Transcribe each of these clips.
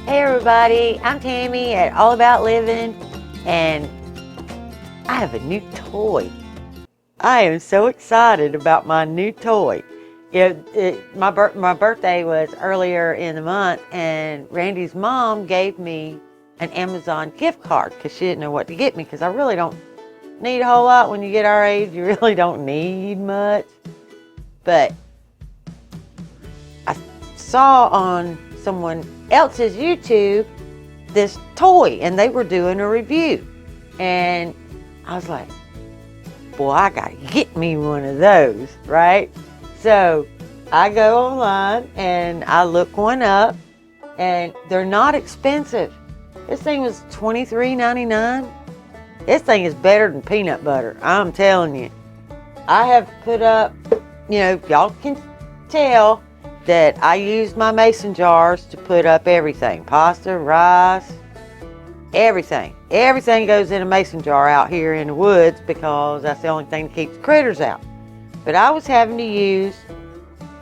Hey everybody, I'm Tammy at All About Living, and I have a new toy. I am so excited about my new toy. My birthday was earlier in the month, and Randy's mom gave me an Amazon gift card because she didn't know what to get me, because I really don't need a whole lot. When you get our age, you really don't need much. But I saw on someone else's YouTube this toy, and they were doing a review, and I was like, boy, I gotta get me one of those, right? So I go online and I look one up, and they're not expensive. This thing was $23.99. This thing is better than peanut butter, I'm telling you. I have put up, y'all can tell that I use my mason jars to put up everything. Pasta, rice, everything. Everything goes in a mason jar out here in the woods because that's the only thing that keeps critters out. But I was having to use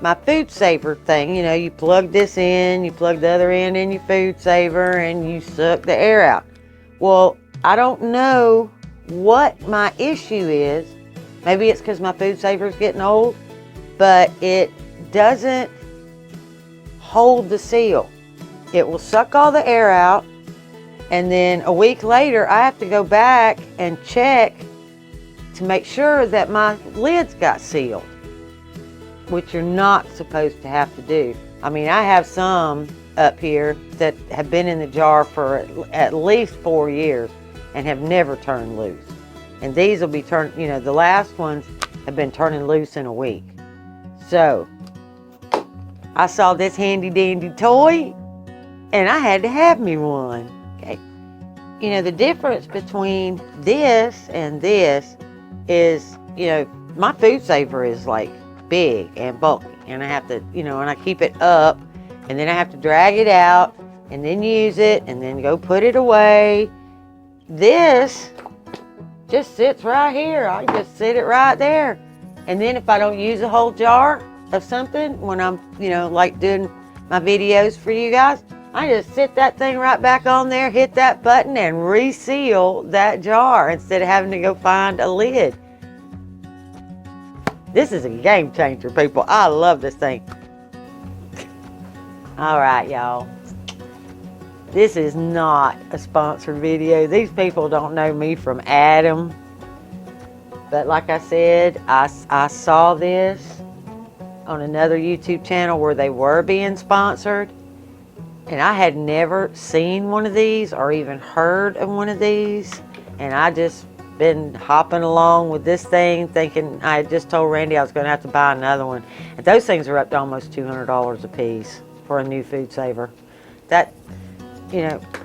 my food saver thing. You plug this in, you plug the other end in your food saver, and you suck the air out. Well, I don't know what my issue is. Maybe it's because my food saver is getting old, but it doesn't hold the seal. It will suck all the air out, and then a week later I have to go back and check to make sure that my lids got sealed, which you're not supposed to have to do. I mean, I have some up here that have been in the jar for at least 4 years and have never turned loose. And these will be turned, the last ones have been turning loose in a week. So I saw this handy dandy toy, and I had to have me one. Okay. The difference between this and this is, my food saver is like big and bulky, and I have to, and I keep it up, and then I have to drag it out and then use it and then go put it away. This just sits right here. I just sit it right there. And then if I don't use a whole jar of something when I'm, like doing my videos for you guys, I just sit that thing right back on there, hit that button, and reseal that jar instead of having to go find a lid. This is a game changer, people. I love this thing. All right, y'all. This is not a sponsored video. These people don't know me from Adam. But like I said, I saw this on another YouTube channel where they were being sponsored, and I had never seen one of these or even heard of one of these, and I just been hopping along with this thing thinking, I had just told Randy I was going to have to buy another one, and those things are up to almost $200 a piece for a new food saver. That,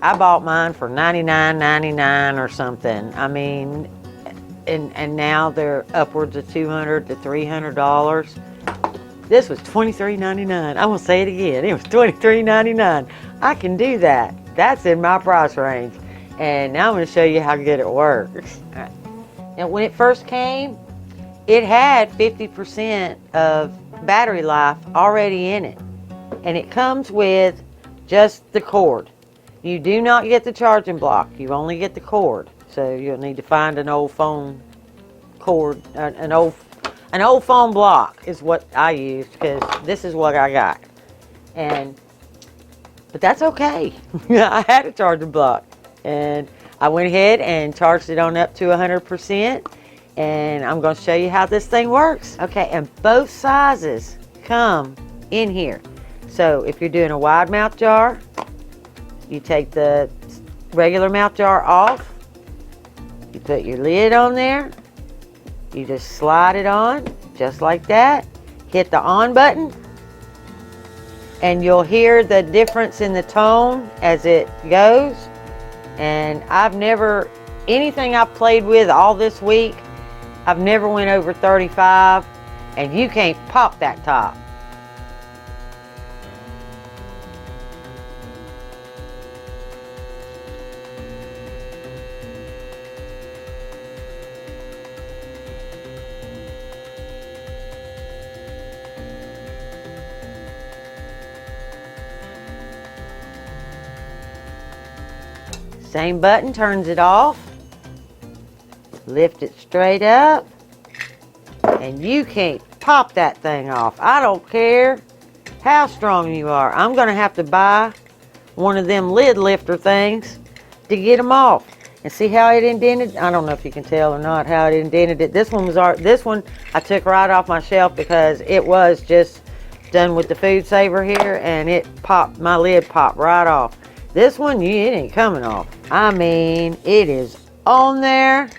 I bought mine for $99.99 or something. I mean, and now they're upwards of $200 to $300. This was $23.99. I'm going to say it again. It was $23.99. I can do that. That's in my price range. And now I'm going to show you how good it works. Right. Now, when it first came, it had 50% of battery life already in it. And it comes with just the cord. You do not get the charging block. You only get the cord. So you'll need to find an old phone cord, an old phone block is what I used, because this is what I got. But that's okay. I had a charging block, and I went ahead and charged it on up to 100%, and I'm going to show you how this thing works. Okay, and both sizes come in here. So if you're doing a wide mouth jar, you take the regular mouth jar off, you put your lid on there, you just slide it on, just like that. Hit the on button, and you'll hear the difference in the tone as it goes. And anything I've played with all this week, I've never went over 35, and you can't pop that top. Same button turns it off. Lift it straight up. And you can't pop that thing off. I don't care how strong you are. I'm going to have to buy one of them lid lifter things to get them off. And see how it indented? I don't know if you can tell or not how it indented it. This one I took right off my shelf because it was just done with the food saver here, and it popped, my lid popped right off. This one, it ain't coming off. I mean, it is on there.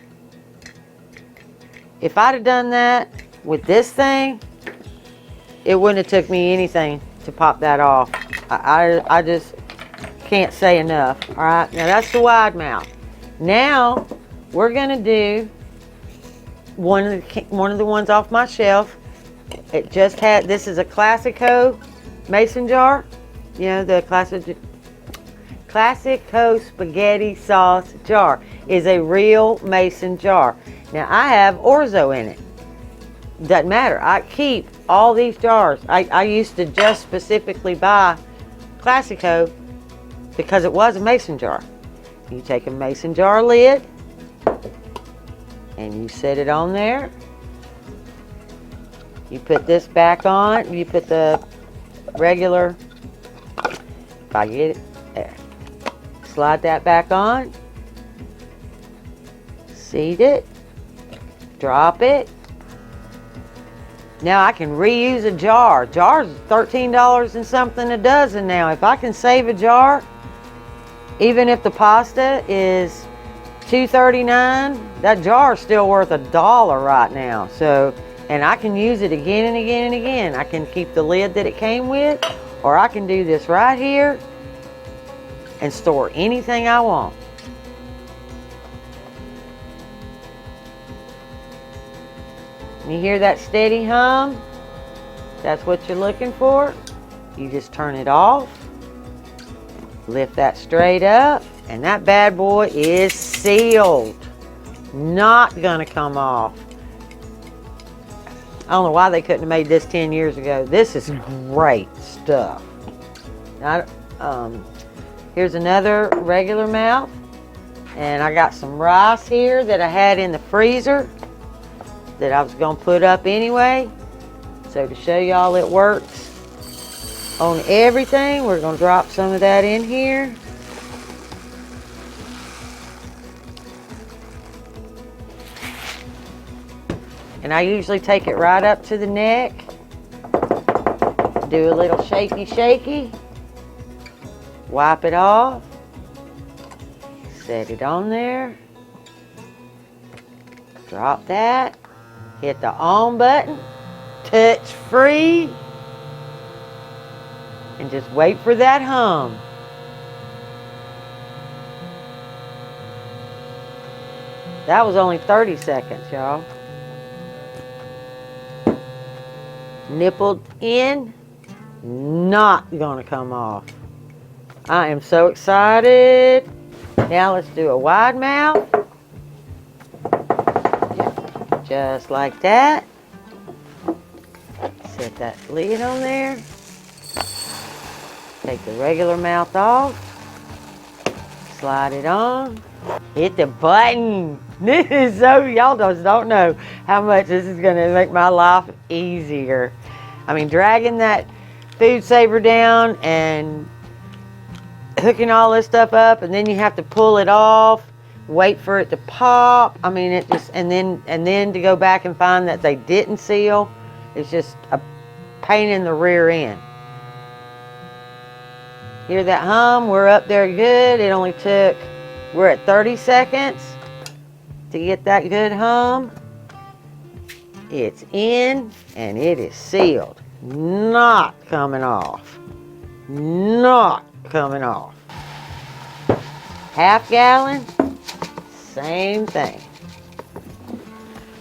If I'd have done that with this thing, it wouldn't have took me anything to pop that off. I just can't say enough. All right, now that's the wide mouth. Now we're gonna do one of the ones off my shelf. It just had, this is a Classico mason jar. You know, the Classico spaghetti sauce jar is a real mason jar. Now I have orzo in it. Doesn't matter. I keep all these jars. I used to just specifically buy Classico because it was a mason jar. You take a mason jar lid and you set it on there. You put this back on. You put the regular, if I get it, there. Slide that back on. Seat it. Drop it. Now I can reuse a jar. Jars are $13 and something a dozen now. If I can save a jar, even if the pasta is $2.39, that jar is still worth $1 right now. So, and I can use it again and again and again. I can keep the lid that it came with, or I can do this right here and store anything I want. You hear that steady hum? That's what you're looking for. You just turn it off. Lift that straight up, and that bad boy is sealed. Not gonna come off. I don't know why they couldn't have made this 10 years ago. This is great stuff. Now, here's another regular mouth, and I got some rice here that I had in the freezer that I was gonna put up anyway. So to show y'all it works on everything, we're gonna drop some of that in here. And I usually take it right up to the neck. Do a little shaky shaky. Wipe it off. Set it on there. Drop that. Hit the on button. Touch free. And just wait for that hum. That was only 30 seconds, y'all. Nippled in, not gonna come off. I am so excited. Now let's do a wide mouth. Just like that. Set that lid on there. Take the regular mouth off. Slide it on. Hit the button. This is so, y'all just don't know how much this is gonna make my life easier. I mean, dragging that food saver down and hooking all this stuff up, and then you have to pull it off, wait for it to pop. I mean, it just, and then to go back and find that they didn't seal, it's just a pain in the rear end. Hear that hum? We're up there good. It only took, we're at 30 seconds to get that good hum. It's in and it is sealed. Not coming off. Not coming off. Half gallon, same thing.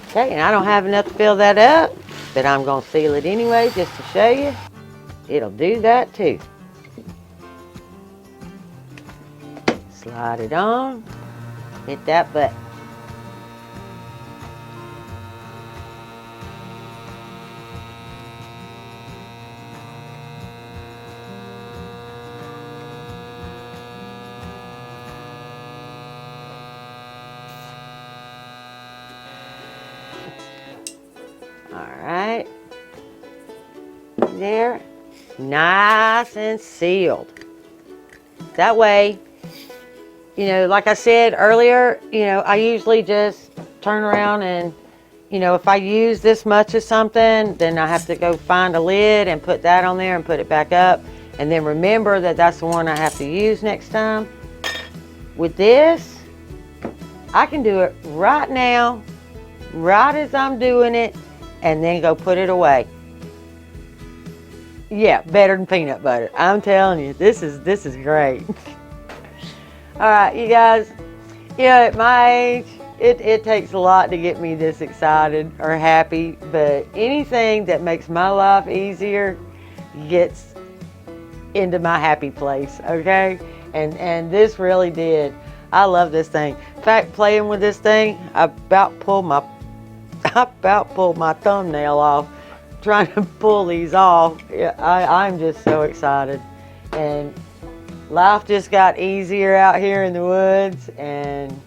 Okay, and I don't have enough to fill that up, but I'm going to seal it anyway just to show you. It'll do that too. Slide it on. Hit that button. nice and sealed. That way, you know, like I said earlier, you know, I usually just turn around and, you know, if I use this much of something, then I have to go find a lid and put that on there and put it back up. And then remember that that's the one I have to use next time. With this, I can do it right now, right as I'm doing it, and then go put it away. Yeah, better than peanut butter. I'm telling you, this is great. All right, you guys, you know, at my age, it takes a lot to get me this excited or happy, but anything that makes my life easier gets into my happy place, okay? And this really did. I love this thing. In fact, playing with this thing, I about pulled my thumbnail off trying to pull these off. Yeah, I'm just so excited. And life just got easier out here in the woods, and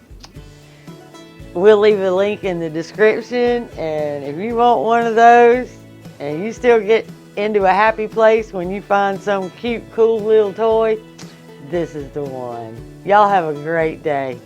we'll leave a link in the description, and if you want one of those and you still get into a happy place when you find some cute, cool little toy, this is the one. Y'all have a great day.